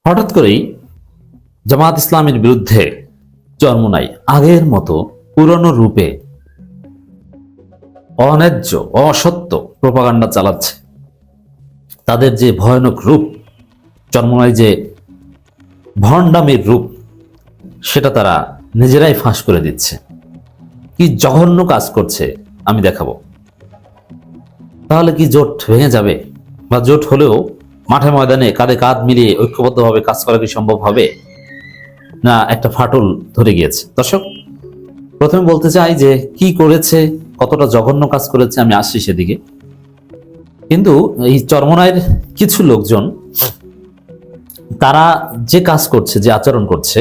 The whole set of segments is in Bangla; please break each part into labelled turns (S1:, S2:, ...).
S1: হঠাৎ করেই জামাত ইসলামের বিরুদ্ধে চরমোনাই আগের মতো পুরনো রূপে অন্যায্য অসত্য প্রপাগান্ডা চালাচ্ছে। তাদের যে ভয়ানক রূপ, চরমোনাই যে ভণ্ডামির রূপ, সেটা তারা নিজেরাই ফাঁস করে দিচ্ছে। কি জঘন্য কাজ করছে আমি দেখাবো। তাহলে কি জোট ভেঙে যাবে? বা জোট হলেও মাঠে ময়দানে কাঁধে কাঁধ মিলিয়ে ঐক্যবদ্ধভাবে কাজ করা কি সম্ভব হবে, না একটা ফাটল ধরে গিয়েছে? দর্শক, প্রথমে বলতে চাই যে কি করেছে, কতটা জঘন্য কাজ করেছে, আমি আসছি সেদিকে। কিন্তু এই চরমোনাইয়ের কিছু লোকজন তারা যে কাজ করছে, যে আচরণ করছে,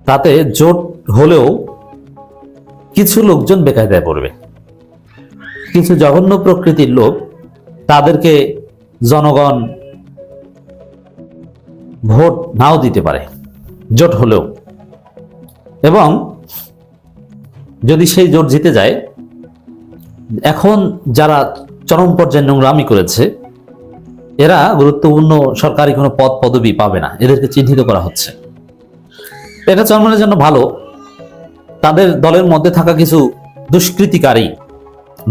S1: তাতে জোট হলেও কিছু লোকজন বেকায়দায় পড়বে। কিছু জঘন্য প্রকৃতির লোক, তাদেরকে জনগণ ভোট নাও দিতে পারে জোট হলেও, এবং যদি সেই জোট জিতে যায়, এখন যারা চরম পর্যায়ে নোংরামি করেছে, এরা গুরুত্বপূর্ণ সরকারি কোনো পদ পদবি পাবে না, এদেরকে চিহ্নিত করা হচ্ছে। এটা চরমোনাইয়ের জন্য ভালো। তাদের দলের মধ্যে থাকা কিছু দুষ্কৃতিকারী,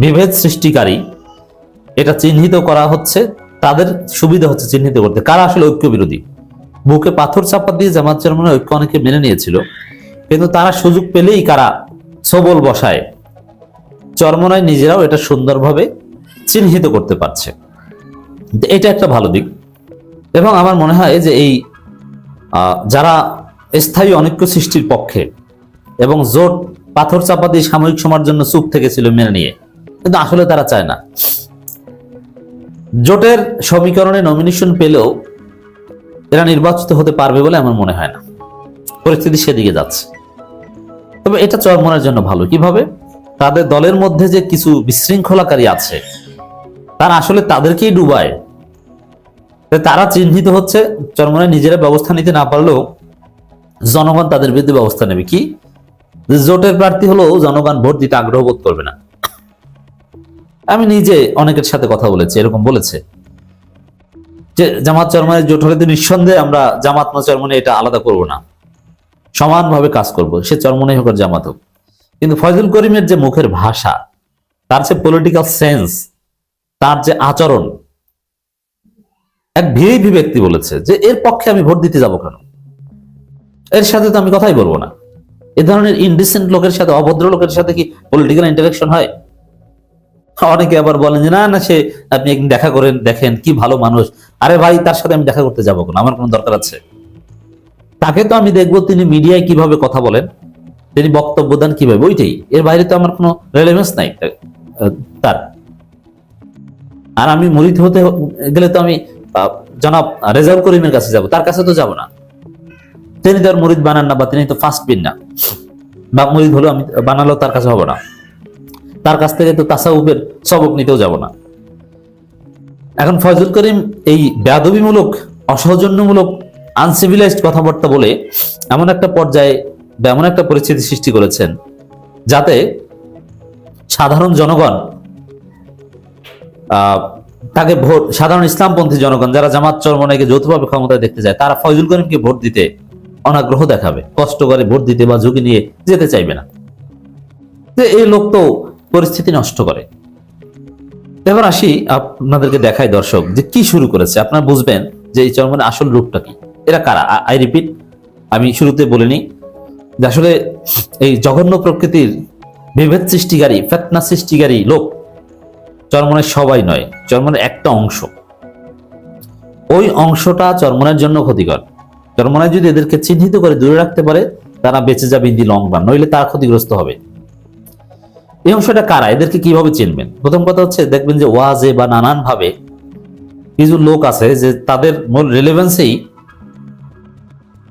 S1: বিভেদ সৃষ্টিকারী, এটা চিহ্নিত করা হচ্ছে। তাদের সুবিধা হচ্ছে চিহ্নিত করতে কারা আসলে ঐক্য বিরোধী। বুকে পাথর চাপা দিয়ে জামাত চরমোনাই ঐক্য অনেকে মেনে নিয়েছিল, কিন্তু তারা সুযোগ পেলেই কারা সবল বসায়। চরমোনাই নিজেরাও এটা সুন্দরভাবে চিহ্নিত করতে পারছে। এটা একটা ভালো দিক। এবং আমার মনে হয় যে এই যারা স্থায়ী অনৈক্য সৃষ্টির পক্ষে এবং জোট পাথর চাপা দিয়ে সাময়িক সময়ের জন্য চুপ থেকেছিল মেনে নিয়ে, কিন্তু আসলে তারা চায় না। জোটের সমীকরণে নমিনেশন পেলেও এরা নির্বাচিত হতে পারবে বলে আমার মনে হয় না। পরিস্থিতি সেদিকে যাচ্ছে। তবে এটা চরমোনাইয়ের জন্য ভালো। কিভাবে? তাদের দলের মধ্যে যে কিছু বিশৃঙ্খলাকারী আছে, তারা আসলে তাদেরকেই ডুবায়। তারা চিহ্নিত হচ্ছে। চরমোনাই নিজেরা ব্যবস্থা নিতে না পারলেও জনগণ তাদের বিরুদ্ধে ব্যবস্থা নেবে। কি? জোটের প্রার্থী হলেও জনগণ ভোট দিতে আগ্রহ বোধ করবে না। আমি নিজে অনেকের সাথে কথা বলেছি, এরকম বলেছে যে জামাত চরমোনাই জোট হলে তো নিঃসন্দেহে আমরা জামাত না চরমোনাই এটা আলাদা করব না, সমানভাবে কাজ করব, সে চরমোনাই হোক আর জামাত হোক। কিন্তু ফয়জুল করিমের যে মুখের ভাষা, তার যে পলিটিক্যাল সেন্স, তার যে আচরণ, এক ভিআইপি ব্যক্তি বলেছে যে এর পক্ষে আমি ভোট দিতে যাব কেন, এর সাথে তো আমি কথাই বলবো না। এ ধরনের ইনডিসেন্ট লোকের সাথে, অভদ্র লোকের সাথে কি পলিটিক্যাল ইন্টারাকশন হয়? অনেকে আবার বলেন যে না না, সে আপনি একদিন দেখা করেন, দেখেন কি ভালো মানুষ। আরে ভাই, তার সাথে আমি দেখা করতে যাবো কেন? আমার কোনো দরকার আছে? তাকে তো আমি দেখবো তিনি মিডিয়ায় কিভাবে কথা বলেন, তিনি বক্তব্য দেন কিভাবে, ওইটাই। এর বাইরে তো আমার কোনো রেলেভেন্স নাই তার। আর আমি মুরিদ হতে গেলে তো আমি জনাব রেজাউল করিমের কাছে যাব, তার কাছে তো যাব না। তিনি তো আর মুরিদ বানান না, বা তিনি তো ফার্স্ট বিন না, বা মুরিদ হলেও আমি বানালেও তার কাছে হবো না। তার কাছ থেকে তো তাসাউফের সবক নিতেও যাব না। এখন ফয়জুল করিম এই বেয়াদবিমূলক, অসৌজন্যমূলক, আনসিভিলাইজড কথাবার্তা বলে এমন একটা পর্যায়ে বা এমন একটা পরিস্থিতি সৃষ্টি করেছেন, যাতে সাধারণ জনগণ তাকে ভোট, সাধারণ ইসলামপন্থী জনগণ যারা জামাত চরমোনাইকে যৌথভাবে ক্ষমতায় দেখতে যায়, তারা ফয়জুল করিমকে ভোট দিতে অনাগ্রহ দেখাবে, কষ্ট করে ভোট দিতে বা ঝুঁকি নিয়ে যেতে চাইবে না। এই লোক তো পরিস্থিতি নষ্ট করে। এবার আসি, আপনাদেরকে দেখাই দর্শক যে কি শুরু করেছে। আপনারা বুঝবেন যে এই চরমোনাই আসল রূপটা কি, এরা কারা। আই রিপিট, আমি শুরুতে বলিনি যে আসলে এই জঘন্য প্রকৃতির বিভেদ সৃষ্টিকারী, ফিতনা সৃষ্টিকারী লোক চরমোনাই সবাই নয়, চরমোনাই একটা অংশ। ওই অংশটা চরমোনাইয়ের জন্য ক্ষতিকর। চরমোনাই যদি এদেরকে চিহ্নিত করে দূরে রাখতে পারে, তারা বেঁচে যাবে ইন দি লং রান, নইলে তারা ক্ষতিগ্রস্ত হবে। এই অংশটা কারা, এদেরকে কিভাবে চিনবেন? প্রথম কথা হচ্ছে, দেখবেন যে ওয়াজে বা নানান ভাবে কিছু লোক আছে যে তাদের মূল রিলেভেন্সেই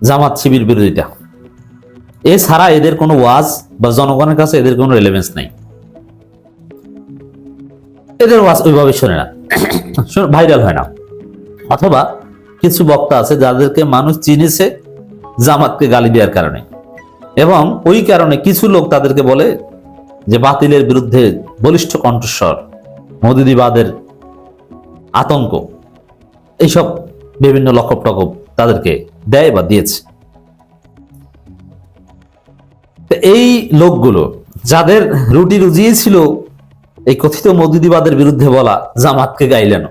S1: জামাত শিবির বিরোধিতা। এছাড়া এদের কোনো ওয়াজ বা জনগণের কাছে এদের কোনো রিলেভেন্স নাই। এদের ওয়াজ ওইভাবে শোনে না, ভাইরাল হয় না। অথবা কিছু বক্তা আছে যাদেরকে মানুষ চিনেছে জামাতকে গালি দেওয়ার কারণে, এবং ওই কারণে কিছু লোক তাদেরকে বলে যে বাতিলের বিরুদ্ধে বলিষ্ঠ কণ্ঠস্বর, মওদুদিবাদের আতঙ্ক, এইসব বিভিন্ন লকব টকব তাদেরকে দেয় বা দিয়েছে। এই লোকগুলো যাদের রুটি রুজিয়ে ছিল এই কথিত মৌদুদিবাদের বিরুদ্ধে বলা, জামাতকে গাইলেন,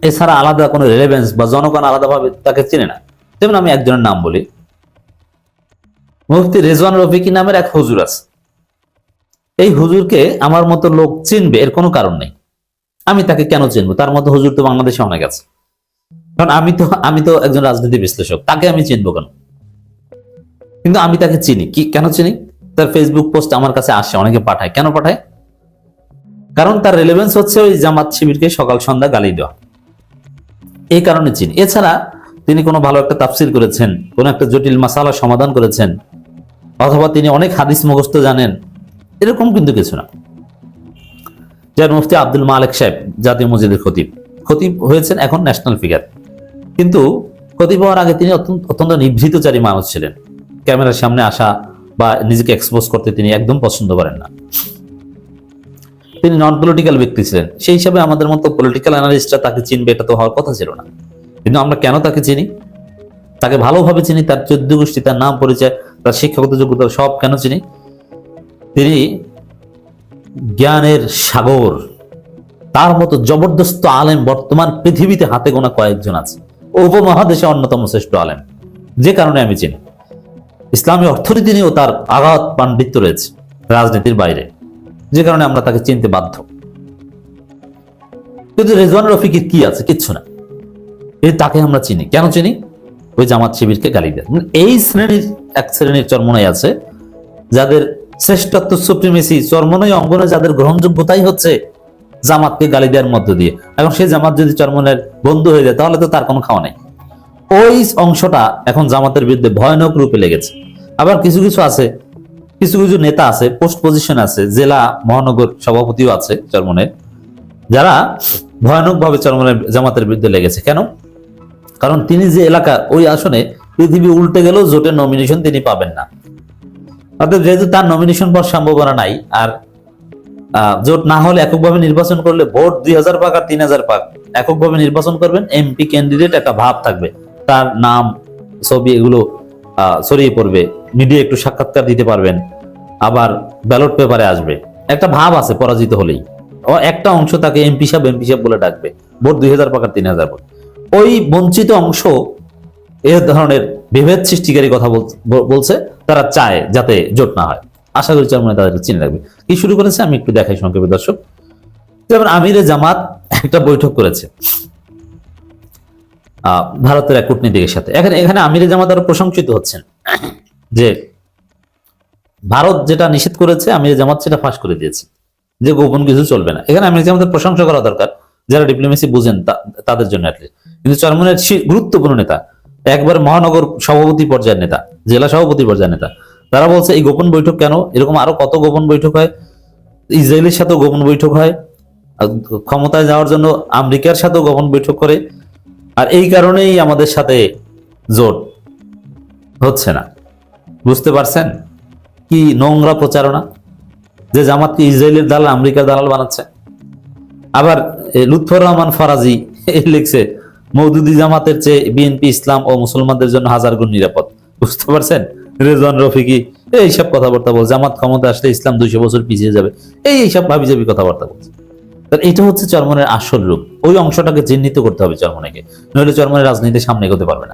S1: এছাড়া আলাদা কোনো রেলেভেন্স বা জনগণ আলাদাভাবে তাকে চেনে না। যেমন আমি একজনের নাম বলি, মুফতি রেজওয়ান রফিকি নামের এক হুজুর আছে। এই হুজুরকে আমার মতো লোক চিনবে এর কোনো কারণ নেই। আমি তাকে কেন চিনবো? তার মতো হুজুর তো বাংলাদেশে অনেক আছে। কারণ আমি তো একজন রাজনীতি বিশ্লেষক, তাকে আমি চিনবো কেন? কিন্তু আমি তাকে চিনি। কি কেন চিনি? তার ফেসবুক পোস্ট আমার কাছে আসে, অনেকে পাঠায়। কেন পাঠায়? কারণ তার রেলেভেন্স হচ্ছে ওই জামাত শিবিরকে সকাল সন্ধ্যা গালি দেওয়া, এই কারণে চিনি। এছাড়া তিনি কোনো ভালো একটা তাফসির করেছেন, কোন একটা জটিল মাসালা সমাধান করেছেন, অথবা তিনি অনেক হাদিস মুখস্থ জানেন, এরকম কিন্তু কিছু না। যার মুফতি আব্দুল মালিক সাহেব জাতীয় মসজিদের খতিব হয়েছেন, এখন ন্যাশনাল ফিগার। কিন্তু খতিব হওয়ার আগে তিনি অত্যন্ত নিভৃতচারী মানুষ ছিলেন। ক্যামেরার সামনে আসা বা নিজেকে এক্সপোজ করতে তিনি একদম পছন্দ করেন না। তিনি নন পলিটিক্যাল ব্যক্তি ছিলেন, সেই হিসাবে আমাদের মতো পলিটিক্যাল অ্যানালিস্টরা তাকে চিনবে এটা তো হওয়ার কথা ছিল না। কিন্তু আমরা কেন তাকে চিনি? তাকে ভালোভাবে চিনি, তার 14 গোষ্ঠী, তার নাম পরিচয়, তার শিক্ষাগত যোগ্যতা সব কেন চিনি? তিনি জ্ঞানের সাগর, তার মতো জবরদস্ত আলেম বর্তমান পৃথিবীতে হাতে গোনা কয়েকজন আছে, উপমহাদেশে অন্যতম শ্রেষ্ঠ আলেম। যে কারণে আমি চিনি, ইসলামী অর্থনীতি নিয়েও তার আগাধ পাণ্ডিত্য রয়েছে রাজনীতির বাইরে, যে কারণে আমরা তাকে চিনতে বাধ্য। কিন্তু রেজওয়ান রফিকের কি আছে? কিচ্ছু না। তাকে আমরা চিনি কেন? চিনি ওই জামাত শিবিরকে গালি দেয়। এই শ্রেণীর এক শ্রেণীর চরমনাই আছে যাদের শ্রেষ্ঠত্ব, সুপ্রিমেসি, চরমনাই অঙ্গনে যাদের গ্রহণযোগ্যতাই হচ্ছে জামাতকে গালি দেওয়ার মধ্য দিয়ে। এখন সেই জামাত যদি চরমনের বন্ধু হয়ে যায় তাহলে তো তার কোনো খাওয়া নেই। ওই অংশটা এখন জামাতের বিরুদ্ধে ভয়ানক রূপে লেগেছে। আবার কিছু কিছু আছে, কিছু কিছু নেতা আছে, পোস্ট পজিশন আছে, জেলা মহানগর সভাপতিও আছে চরমনের, যারা ভয়ানক ভাবে চরমনের জামাতের বিরুদ্ধে লেগেছে। কেন? কারণ তিনি যে এলাকা, ওই আসনে পৃথিবী উল্টে গেলেও জোটের নমিনেশন তিনি পাবেন না। অর্থাৎ যেহেতু তার নমিনেশন পাওয়ার সম্ভাবনা নাই, আর জোট না হলে এককভাবে নির্বাচন করলে ভোট 2000 পাক আর 3000 পাক, এককভাবে নির্বাচন করবেন, এমপি ক্যান্ডিডেট একটা ভাব থাকবে, তার নাম ছবি এগুলো ছড়িয়ে পড়বে, মিডিয়া একটু সাক্ষাৎকার দিতে পারবেন, আবার ব্যালট পেপারে আসবে, একটা ভাব আছে পরাজিত হলেই। একটা অংশ তাকে এমপি সাহেব বলে ডাকবে, ভোট 2000 পাক আর 3000 পাক। ওই বঞ্চিত অংশ এ ধরনের বিভেদ সৃষ্টিকারী কথা বলছে, তারা চায় যাতে জোট না হয়। আশা করি চরমনাই তাদেরকে চিনে রাখবে। কি শুরু করেছে আমি একটু দেখাই সংক্ষেপে দর্শক। যেমন আমিরে জামাত একটা বৈঠক করেছে ভারতের এক কূটনীতিকের সাথে। এখানে আমিরে জামাত আরো প্রশংসিত হচ্ছেন যে ভারত যেটা নিষেধ করেছে আমিরে জামাত সেটা ফাঁস করে দিয়েছে, যে গোপন কিছু চলবে না। এখানে আমিরে জামাতের প্রশংসা করা দরকার, যারা ডিপ্লোমেসি বুঝেন তাদের জন্য অ্যাটলিস্ট। কিন্তু চরমনের গুরুত্বপূর্ণ নেতা, একবার মহানগর সভাপতি পর্যায়ের নেতা, জেলা সভাপতি পর্যায়ের নেতা, তারা বলছে এই গোপন বৈঠক কেন? এরকম আরো কত গোপন বৈঠক হয়, ইসরায়েলের সাথেও গোপন বৈঠক হয়, ক্ষমতায় যাওয়ার জন্য আমেরিকার সাথেও গোপন বৈঠক করে, আর এই কারণেই আমাদের সাথে জোট হচ্ছে না। বুঝতে পারছেন কি নোংরা প্রচারণা? যে জামাতকে ইসরায়েলের দালাল, আমেরিকার দালাল বানাচ্ছে। আবার লুৎফর রহমান ফরাজি লিখছে মওদুদি জামাতের চেয়ে বিএনপি ইসলাম ও মুসলমানদের জন্য 1000 গুণ নিরাপদ। বুঝতে পারছেন? রেজওয়ান রফিকি এইসব কথাবার্তা বল, জামাত ক্ষমতা আসলে ইসলাম 200 বছর পিছিয়ে যাবে, এইসব ভাবিজাবি কথাবার্তা বলছে। এটা হচ্ছে চরমনের আসল রূপ। ওই অংশটাকে চিহ্নিত করতে হবে চরমনাইকে, নইলে চরমনের রাজনীতির সামনে এগোতে পারবে না।